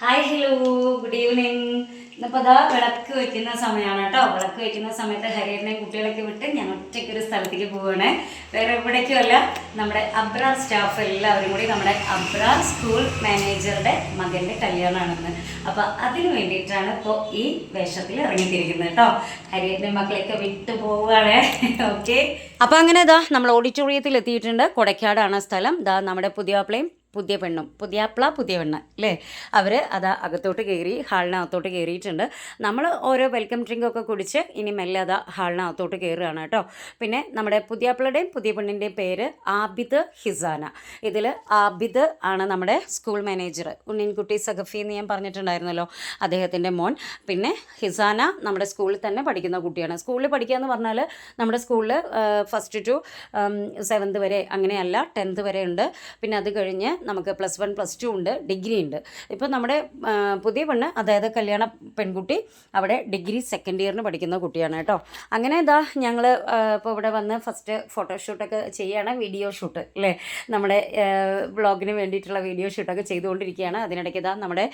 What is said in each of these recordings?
Hi hello good evening. ഇന്നിപ്പോൾ അതാ വിളക്ക് വയ്ക്കുന്ന സമയമാണ് കേട്ടോ. വിളക്ക് വയ്ക്കുന്ന സമയത്ത് ഹരിയറിനെയും കുട്ടികളൊക്കെ വിട്ട് ഞാൻ ഒറ്റയ്ക്കൊരു സ്ഥലത്തേക്ക് പോവുകയാണ്. വേറെ എവിടേക്കും അല്ല, നമ്മുടെ അബ്രാർ സ്റ്റാഫ് എല്ലാവരും കൂടി നമ്മുടെ അബ്രാർ സ്കൂൾ മാനേജറുടെ മകൻ്റെ കല്യാണമാണെന്ന്. അപ്പോൾ അതിന് വേണ്ടിയിട്ടാണ് ഇപ്പോൾ ഈ വേഷത്തിൽ ഇറങ്ങിത്തിരിക്കുന്നത് കേട്ടോ. ഹരിയറിൻ്റെ മക്കളെയൊക്കെ വിട്ടു പോവുകയാണ്. ഓക്കെ, അപ്പോൾ അങ്ങനെ ഇതാ നമ്മൾ ഓഡിറ്റോറിയത്തിൽ എത്തിയിട്ടുണ്ട്. കൊടക്കാടാണ് സ്ഥലം. ഇതാ നമ്മുടെ പുതിയാപ്ലയും പുതിയ പെണ്ണും, പുതിയാപ്ല പുതിയ പെണ്ണ് അല്ലേ, അവർ അതാ അകത്തോട്ട് കയറി ഹാളിനകത്തോട്ട് കയറിയിട്ടുണ്ട്. നമ്മൾ ഓരോ വെൽക്കം ഡ്രിങ്കൊക്കെ കുടിച്ച് ഇനി മെല്ലെ അതാ ഹാളിനകത്തോട്ട് കയറുകയാണ് കേട്ടോ. പിന്നെ നമ്മുടെ പുതിയാപ്ലയുടെയും പുതിയ പെണ്ണിൻ്റെയും പേര് ആബിദ് ഹിസാന. ഇതിൽ ആബിദ് ആണ് നമ്മുടെ സ്കൂൾ മാനേജർ, ഉണ്ണിൻകുട്ടി സഖഫി എന്ന് ഞാൻ പറഞ്ഞിട്ടുണ്ടായിരുന്നല്ലോ, അദ്ദേഹത്തിൻ്റെ മോൻ. പിന്നെ ഹിസാന നമ്മുടെ സ്കൂളിൽ തന്നെ പഠിക്കുന്ന കുട്ടിയാണ്. സ്കൂളിൽ പഠിക്കുക എന്ന് പറഞ്ഞാൽ നമ്മുടെ സ്കൂളിൽ ഫസ്റ്റ് ടു 7th വരെ അങ്ങനെയല്ല, 10th വരെ ഉണ്ട്. പിന്നെ അത് കഴിഞ്ഞ് നമുക്ക് +1 +2 ഉണ്ട്, ഡിഗ്രി ഉണ്ട്. ഇപ്പോൾ നമ്മുടെ പുതിയ പെണ്ണ്, അതായത് കല്യാണ പെൺകുട്ടി, അവിടെ ഡിഗ്രി 2nd ഇയറിന് പഠിക്കുന്ന കുട്ടിയാണ് കേട്ടോ. അങ്ങനെ ഇതാ ഞങ്ങൾ ഇപ്പോൾ ഇവിടെ വന്ന് ഫസ്റ്റ് ഫോട്ടോഷൂട്ടൊക്കെ ചെയ്യുകയാണ്, വീഡിയോ ഷൂട്ട് അല്ലേ, നമ്മുടെ വ്ളോഗിന് വേണ്ടിയിട്ടുള്ള വീഡിയോ ഷൂട്ടൊക്കെ ചെയ്തുകൊണ്ടിരിക്കുകയാണ്. അതിനിടയ്ക്ക് ഇതാ നമ്മുടെ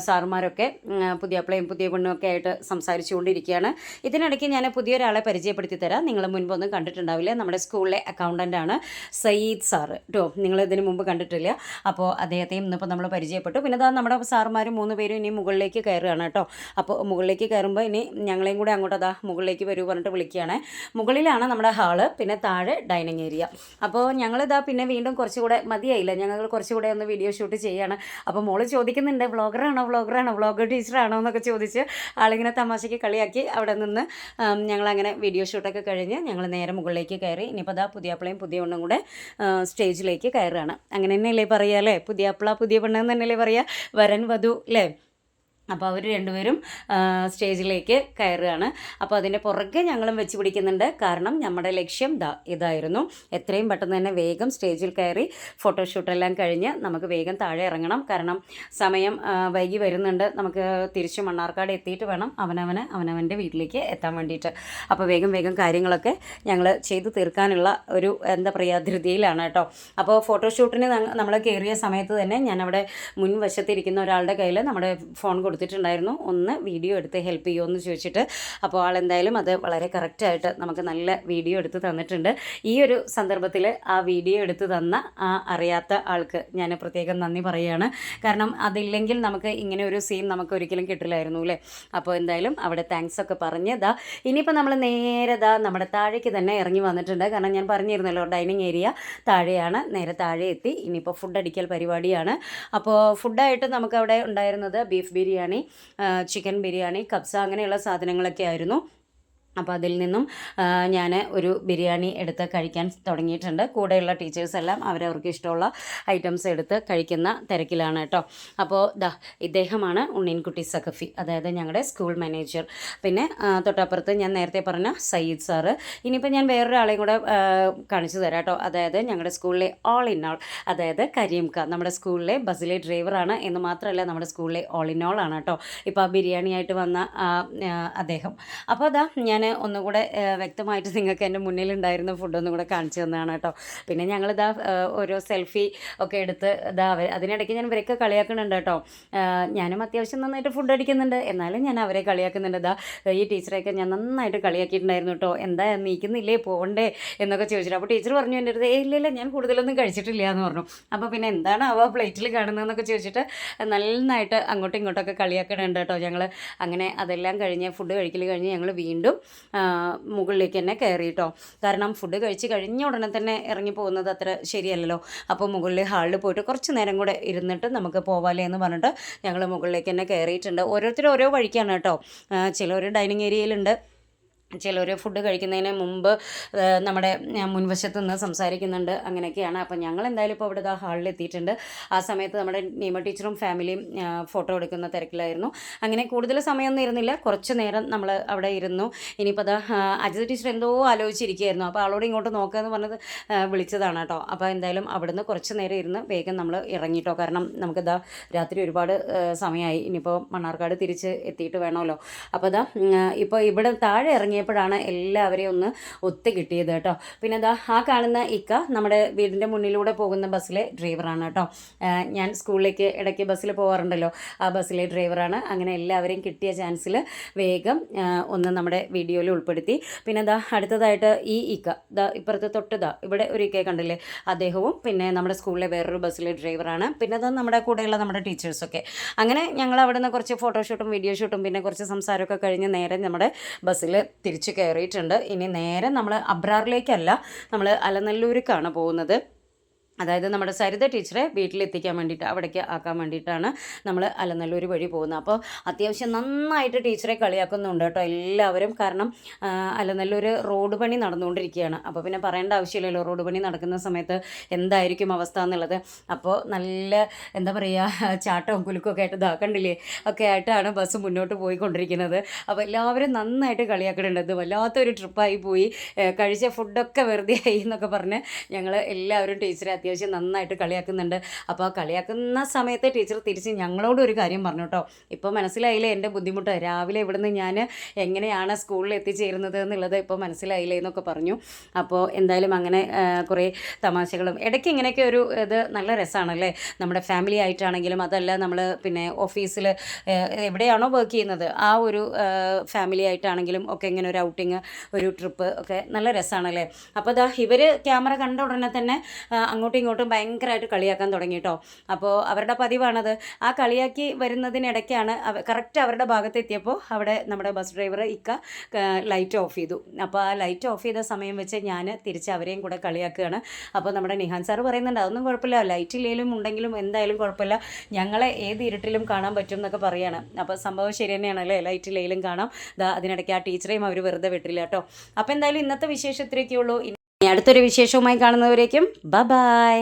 സാറുമാരൊക്കെ പുതിയാപ്ലയും പുതിയ പെണ്ണും ഒക്കെ ആയിട്ട് സംസാരിച്ചുകൊണ്ടിരിക്കുകയാണ്. ഇതിനിടയ്ക്ക് ഞാൻ പുതിയൊരാളെ പരിചയപ്പെടുത്തി തരാം. നിങ്ങൾ മുൻപൊന്നും കണ്ടിട്ടുണ്ടാവില്ല, നമ്മുടെ സ്കൂളിലെ അക്കൗണ്ടൻ്റാണ് സയ്യിദ് സാറ് കേട്ടോ. നിങ്ങളിതിന് മുമ്പ് കണ്ടിട്ടില്ല. അപ്പോൾ അദ്ദേഹത്തെയും ഇന്നിപ്പോൾ നമ്മൾ പരിചയപ്പെട്ടു. പിന്നെ അതാ നമ്മുടെ സാറുമാർ 3 പേരും ഇനി മുകളിലേക്ക് കയറുകയാണ് കേട്ടോ. അപ്പോൾ മുകളിലേക്ക് കയറുമ്പോൾ ഇനി ഞങ്ങളെയും കൂടെ അങ്ങോട്ട് അതാ മുകളിലേക്ക് വരൂ പറഞ്ഞിട്ട് വിളിക്കുകയാണ്. മുകളിലാണ് നമ്മുടെ ഹാള്, പിന്നെ താഴെ ഡൈനിങ് ഏരിയ. അപ്പോൾ ഞങ്ങളിതാ പിന്നെ വീണ്ടും കുറച്ചുകൂടെ മതിയായില്ല, ഞങ്ങൾ കുറച്ചുകൂടെ ഒന്ന് വീഡിയോ ഷൂട്ട് ചെയ്യുകയാണ്. അപ്പോൾ മോള് ചോദിക്കുന്നുണ്ട്, വ്ളോഗർ ടീച്ചറാണോ എന്നൊക്കെ ചോദിച്ച് ആളിങ്ങനെ തമാശയ്ക്ക് കളിയാക്കി. അവിടെ നിന്ന് ഞങ്ങളങ്ങനെ വീഡിയോ ഷൂട്ടൊക്കെ കഴിഞ്ഞ് ഞങ്ങൾ നേരെ മുകളിലേക്ക് കയറി. ഇനിയിപ്പോൾ അതാ പുതിയാപ്പിളയും പുതിയ പെണ്ണും കൂടെ സ്റ്റേജിലേക്ക് കയറുകയാണ്. അങ്ങനെ തന്നെയല്ലേ പറയുക അല്ലേ, പുതിയാപ്പിള പുതിയ പെണ്ണെന്ന് തന്നെയല്ലേ പറയുക, വരൻ വധു അല്ലേ. അപ്പോൾ അവർ രണ്ടുപേരും സ്റ്റേജിലേക്ക് കയറുകയാണ്. അപ്പോൾ അതിൻ്റെ പുറകെ ഞങ്ങളും വെച്ച് പിടിക്കുന്നുണ്ട്. കാരണം നമ്മുടെ ലക്ഷ്യം ഇതായിരുന്നു, എത്രയും പെട്ടെന്ന് തന്നെ വേഗം സ്റ്റേജിൽ കയറി ഫോട്ടോഷൂട്ടെല്ലാം കഴിഞ്ഞ് നമുക്ക് വേഗം താഴെ ഇറങ്ങണം. കാരണം സമയം വൈകി വരുന്നുണ്ട്, നമുക്ക് തിരിച്ച് മണ്ണാർക്കാട് എത്തിയിട്ട് വേണം അവനവൻ്റെ വീട്ടിലേക്ക് എത്താൻ വേണ്ടിയിട്ട്. അപ്പോൾ വേഗം കാര്യങ്ങളൊക്കെ ഞങ്ങൾ ചെയ്തു തീർക്കാനുള്ള ഒരു എന്താ പറയുക ധൃതിയിലാണ് കേട്ടോ. അപ്പോൾ ഫോട്ടോഷൂട്ടിന് നമ്മൾ കയറിയ സമയത്ത് തന്നെ ഞാനവിടെ മുൻവശത്തിരിക്കുന്ന ഒരാളുടെ കയ്യിൽ നമ്മുടെ ഫോൺ കൊടുത്തിട്ടുണ്ടായിരുന്നു, ഒന്ന് വീഡിയോ എടുത്ത് ഹെൽപ്പ് ചെയ്യുമോ എന്ന് ചോദിച്ചിട്ട്. അപ്പോൾ ആളെന്തായാലും അത് വളരെ കറക്റ്റായിട്ട് നമുക്ക് നല്ല വീഡിയോ എടുത്ത് തന്നിട്ടുണ്ട്. ഈ ഒരു സന്ദർഭത്തിൽ ആ വീഡിയോ എടുത്ത് തന്ന ആ അറിയാത്ത ആൾക്ക് ഞാൻ പ്രത്യേകം നന്ദി പറയുകയാണ്. കാരണം അതില്ലെങ്കിൽ നമുക്ക് ഇങ്ങനെ ഒരു സീൻ നമുക്ക് ഒരിക്കലും കിട്ടില്ലായിരുന്നു അല്ലേ. അപ്പോൾ എന്തായാലും അവിടെ താങ്ക്സ് ഒക്കെ പറഞ്ഞ് ഇനിയിപ്പോൾ നമ്മൾ നേരെ നമ്മുടെ താഴേക്ക് തന്നെ ഇറങ്ങി വന്നിട്ടുണ്ട്. കാരണം ഞാൻ പറഞ്ഞിരുന്നല്ലോ ഡൈനിങ് ഏരിയ താഴെയാണ്, നേരെ താഴെ എത്തി. ഇനിയിപ്പോൾ ഫുഡ് അടിക്കൽ പരിപാടിയാണ്. അപ്പോൾ ഫുഡായിട്ട് നമുക്കവിടെ ഉണ്ടായിരുന്നത് ബീഫ് ബിരിയാണി, ചിക്കൻ ബിരിയാണി, കബ്സ അങ്ങനെയുള്ള സാധനങ്ങളൊക്കെ ആയിരുന്നു. അപ്പോൾ അതിൽ നിന്നും ഞാൻ ഒരു ബിരിയാണി എടുത്ത് കഴിക്കാൻ തുടങ്ങിയിട്ടുണ്ട്. കൂടെയുള്ള ടീച്ചേഴ്സ് എല്ലാം അവരവർക്ക് ഇഷ്ടമുള്ള ഐറ്റംസ് എടുത്ത് കഴിക്കുന്ന തിരക്കിലാണ് കേട്ടോ. അപ്പോൾ ഇദ്ദേഹമാണ് ഉണ്ണീൻകുട്ടി സഖഫി, അതായത് ഞങ്ങളുടെ സ്കൂൾ മാനേജർ. പിന്നെ തൊട്ടപ്പുറത്ത് ഞാൻ നേരത്തെ പറഞ്ഞ സയ്യിദ് സാറ്. ഇനിയിപ്പോൾ ഞാൻ വേറൊരാളെയും കൂടെ കാണിച്ചു തരാം കേട്ടോ. അതായത് ഞങ്ങളുടെ സ്കൂളിലെ ഓൾ ഇൻ ഓൾ, അതായത് കരീംക, നമ്മുടെ സ്കൂളിലെ ബസ്സിലെ ഡ്രൈവറാണ് എന്ന് മാത്രമല്ല നമ്മുടെ സ്കൂളിലെ ഓൾ ഇൻ ഓൾ ആണ് കേട്ടോ. ഇപ്പോൾ ആ ബിരിയാണിയായിട്ട് വന്ന അദ്ദേഹം. അപ്പോൾ ഞാൻ ഒന്നുകൂടെ വ്യക്തമായിട്ട് നിങ്ങൾക്ക് എൻ്റെ മുന്നിലുണ്ടായിരുന്ന ഫുഡൊന്നും കൂടെ കാണിച്ചു തന്നതാണ് കേട്ടോ. പിന്നെ ഞങ്ങളിതാ ഓരോ സെൽഫി ഒക്കെ എടുത്ത് അതിനിടയ്ക്ക് ഞാൻ ഇവരൊക്കെ കളിയാക്കുന്നുണ്ട് കേട്ടോ. ഞാനും അത്യാവശ്യം നന്നായിട്ട് ഫുഡ് അടിക്കുന്നുണ്ട്, എന്നാലും ഞാൻ അവരെ കളിയാക്കുന്നുണ്ട്. ഈ ടീച്ചറെയൊക്കെ ഞാൻ നന്നായിട്ട് കളിയാക്കിയിട്ടുണ്ടായിരുന്നു കേട്ടോ. എന്താ നീക്കുന്നില്ലേ, പോകണ്ടേ എന്നൊക്കെ ചോദിച്ചിട്ട്. അപ്പോൾ ടീച്ചർ പറഞ്ഞു എൻ്റെ അടുത്ത്, ഇല്ല ഞാൻ കൂടുതലൊന്നും കഴിച്ചിട്ടില്ല എന്ന് പറഞ്ഞു. അപ്പോൾ പിന്നെ എന്താണ് അവ പ്ലേറ്റിൽ കാണുന്നതെന്നൊക്കെ ചോദിച്ചിട്ട് നന്നായിട്ട് അങ്ങോട്ടും ഇങ്ങോട്ടൊക്കെ കളിയാക്കണുണ്ട് കേട്ടോ. ഞങ്ങൾ അങ്ങനെ അതെല്ലാം കഴിഞ്ഞ് ഫുഡ് കഴിക്കൽ കഴിഞ്ഞ് ഞങ്ങൾ വീണ്ടും മുകളിലേക്ക് തന്നെ കയറി കേട്ടോ. കാരണം ഫുഡ് കഴിച്ച് കഴിഞ്ഞ ഉടനെ തന്നെ ഇറങ്ങി പോകുന്നത് അത്ര ശരിയല്ലല്ലോ. അപ്പോൾ മുകളിൽ ഹാളിൽ പോയിട്ട് കുറച്ച് നേരം കൂടെ ഇരുന്നിട്ട് നമുക്ക് പോവാലേ എന്ന് പറഞ്ഞിട്ട് ഞങ്ങൾ മുകളിലേക്ക് തന്നെ കയറിയിട്ടുണ്ട്. ഓരോരുത്തരും ഓരോ വഴിക്കാണ് കേട്ടോ. ചിലർ ഡൈനിങ് ഏരിയയിലുണ്ട്, ചിലർ ഫുഡ് കഴിക്കുന്നതിന് മുമ്പ് നമ്മുടെ മുൻവശത്ത് നിന്ന് സംസാരിക്കുന്നുണ്ട്, അങ്ങനെയൊക്കെയാണ്. അപ്പോൾ ഞങ്ങൾ എന്തായാലും ഇപ്പോൾ ഇവിടെ ഹാളിൽ എത്തിയിട്ടുണ്ട്. ആ സമയത്ത് നമ്മുടെ നിയമ ടീച്ചറും ഫാമിലിയും ഫോട്ടോ എടുക്കുന്ന തിരക്കിലായിരുന്നു. അങ്ങനെ കൂടുതൽ സമയമൊന്നും ഇരുന്നില്ല, കുറച്ച് നേരം നമ്മൾ അവിടെ ഇരുന്നു. ഇനിയിപ്പോൾ അജിത ടീച്ചർ എന്തോ ആലോചിച്ചിരിക്കുകയായിരുന്നു. അപ്പോൾ ആളോട് ഇങ്ങോട്ട് നോക്കുക എന്ന് പറഞ്ഞത് വിളിച്ചതാണ് കേട്ടോ. അപ്പോൾ എന്തായാലും അവിടുന്ന് കുറച്ച് നേരം ഇരുന്ന് വേഗം നമ്മൾ ഇറങ്ങിയിട്ടോ. കാരണം നമുക്ക് രാത്രി ഒരുപാട് സമയമായി, ഇനിയിപ്പോൾ മണ്ണാർക്കാട് തിരിച്ച് എത്തിയിട്ട് വേണമല്ലോ. അപ്പോൾ ഇപ്പോൾ ഇവിടെ താഴെ ഇറങ്ങിയ ഇറങ്ങിയപ്പോഴാണ് എല്ലാവരെയും ഒന്ന് ഒത്തു കിട്ടിയത് കേട്ടോ. പിന്നെ എന്താ ആ കാണുന്ന ഇക്ക നമ്മുടെ വീടിൻ്റെ മുന്നിലൂടെ പോകുന്ന ബസ്സിലെ ഡ്രൈവറാണ് കേട്ടോ. ഞാൻ സ്കൂളിലേക്ക് ഇടയ്ക്ക് ബസ്സിൽ പോകാറുണ്ടല്ലോ, ആ ബസ്സിലെ ഡ്രൈവറാണ്. അങ്ങനെ എല്ലാവരെയും കിട്ടിയ ചാൻസിൽ വേഗം ഒന്ന് നമ്മുടെ വീഡിയോയിൽ ഉൾപ്പെടുത്തി. പിന്നെ എന്താ അടുത്തതായിട്ട് ഈ ഇക്ക ഇപ്പുറത്ത് തൊട്ടതാ ഇവിടെ ഒരു ഇക്കയെ കണ്ടില്ലേ, അദ്ദേഹവും പിന്നെ നമ്മുടെ സ്കൂളിലെ വേറൊരു ബസ്സിലെ ഡ്രൈവറാണ്. പിന്നെ അത് നമ്മുടെ കൂടെയുള്ള നമ്മുടെ ടീച്ചേഴ്സൊക്കെ. അങ്ങനെ ഞങ്ങൾ അവിടെ നിന്ന് കുറച്ച് ഫോട്ടോഷൂട്ടും വീഡിയോ ഷൂട്ടും പിന്നെ കുറച്ച് സംസാരമൊക്കെ കഴിഞ്ഞ് നേരെ നമ്മുടെ ബസ്സിൽ തിരിച്ച് കയറിയിട്ടുണ്ട്. ഇനി നേരെ നമ്മൾ അബ്രാറിലേക്കല്ല, നമ്മൾ അലനല്ലൂർക്കാണ് പോകുന്നത്. അതായത് നമ്മുടെ സരിത ടീച്ചറെ വീട്ടിലെത്തിക്കാൻ വേണ്ടിയിട്ട്, അവിടേക്ക് ആക്കാൻ വേണ്ടിയിട്ടാണ് നമ്മൾ അലനല്ലൂർ വഴി പോകുന്നത്. അപ്പോൾ അത്യാവശ്യം നന്നായിട്ട് ടീച്ചറെ കളിയാക്കുന്നുണ്ട് കേട്ടോ എല്ലാവരും. കാരണം അലനല്ലൂർ റോഡ് പണി നടന്നുകൊണ്ടിരിക്കുകയാണ്. അപ്പോൾ പിന്നെ പറയേണ്ട ആവശ്യമില്ലല്ലോ, റോഡ് പണി നടക്കുന്ന സമയത്ത് എന്തായിരിക്കും അവസ്ഥ എന്നുള്ളത്. അപ്പോൾ നല്ല എന്താ പറയുക, ചാട്ടവും കുലുക്കൊക്കെ ആയിട്ട് കണ്ടില്ലേ ഒക്കെ ആയിട്ടാണ് ബസ് മുന്നോട്ട് പോയിക്കൊണ്ടിരിക്കുന്നത്. അപ്പോൾ എല്ലാവരും നന്നായിട്ട് കളിയാക്കുന്നുണ്ട്. ഇത് വല്ലാത്തൊരു ട്രിപ്പായി പോയി, കഴിച്ച ഫുഡൊക്കെ വെറുതെ ആയി എന്നൊക്കെ പറഞ്ഞ് ഞങ്ങൾ എല്ലാവരും ടീച്ചറെ അത്യാവശ്യം നന്നായിട്ട് കളിയാക്കുന്നുണ്ട്. അപ്പോൾ ആ കളിയാക്കുന്ന സമയത്ത് ടീച്ചർ തിരിച്ച് ഞങ്ങളോട് ഒരു കാര്യം പറഞ്ഞു കേട്ടോ. ഇപ്പോൾ മനസ്സിലായില്ലേ എൻ്റെ ബുദ്ധിമുട്ട്, രാവിലെ ഇവിടുന്ന് ഞാൻ എങ്ങനെയാണ് സ്കൂളിൽ എത്തിച്ചേരുന്നത് എന്നുള്ളത് ഇപ്പോൾ മനസ്സിലായില്ലേ എന്നൊക്കെ പറഞ്ഞു. അപ്പോൾ എന്തായാലും അങ്ങനെ കുറേ തമാശകളും ഇടയ്ക്ക് ഇങ്ങനെയൊക്കെ ഒരു ഇത് നല്ല രസമാണല്ലേ. നമ്മുടെ ഫാമിലി ആയിട്ടാണെങ്കിലും അതല്ല നമ്മൾ പിന്നെ ഓഫീസിൽ എവിടെയാണോ വർക്ക് ചെയ്യുന്നത് ആ ഒരു ഫാമിലി ആയിട്ടാണെങ്കിലും ഒക്കെ ഇങ്ങനെ ഒരു ഔട്ടിങ്, ഒരു ട്രിപ്പ് ഒക്കെ നല്ല രസമാണല്ലേ. അപ്പോൾ ഇവർ ക്യാമറ കണ്ട ഉടനെ തന്നെ അങ്ങോട്ടും ഇങ്ങോട്ടും ഭയങ്കരമായിട്ട് കളിയാക്കാൻ തുടങ്ങി കേട്ടോ. അപ്പോൾ അവരുടെ പതിവാണത്. ആ കളിയാക്കി വരുന്നതിനിടയ്ക്കാണ് കറക്റ്റ് അവരുടെ ഭാഗത്തെത്തിയപ്പോൾ അവിടെ നമ്മുടെ ബസ് ഡ്രൈവർ ഇക്ക ലൈറ്റ് ഓഫ് ചെയ്തു. അപ്പോൾ ആ ലൈറ്റ് ഓഫ് ചെയ്ത സമയം വെച്ച് ഞാൻ തിരിച്ച് അവരെയും കൂടെ കളിയാക്കുകയാണ്. അപ്പോൾ നമ്മുടെ നിഹാൻ സാറ് പറയുന്നുണ്ട് അതൊന്നും കുഴപ്പമില്ല, ലൈറ്റ് ഇല്ലെങ്കിലും ഉണ്ടെങ്കിലും എന്തായാലും കുഴപ്പമില്ല, ഞങ്ങളെ ഏത് ഇരുട്ടിലും കാണാൻ പറ്റും എന്നൊക്കെ പറയുകയാണ്. അപ്പോൾ സംഭവം ശരി തന്നെയാണല്ലേ, ലൈറ്റ് ഇല്ലെങ്കിലും കാണാം. അതിനിടയ്ക്ക് ആ ടീച്ചറെയും അവർ വെറുതെ വിട്ടില്ല കേട്ടോ. അപ്പോൾ എന്തായാലും ഇന്നത്തെ വിശേഷത്തിലേക്കുള്ളൂ. ഇനി അടുത്തൊരു വിശേഷവുമായി കാണുന്നവരേക്കും ബൈ.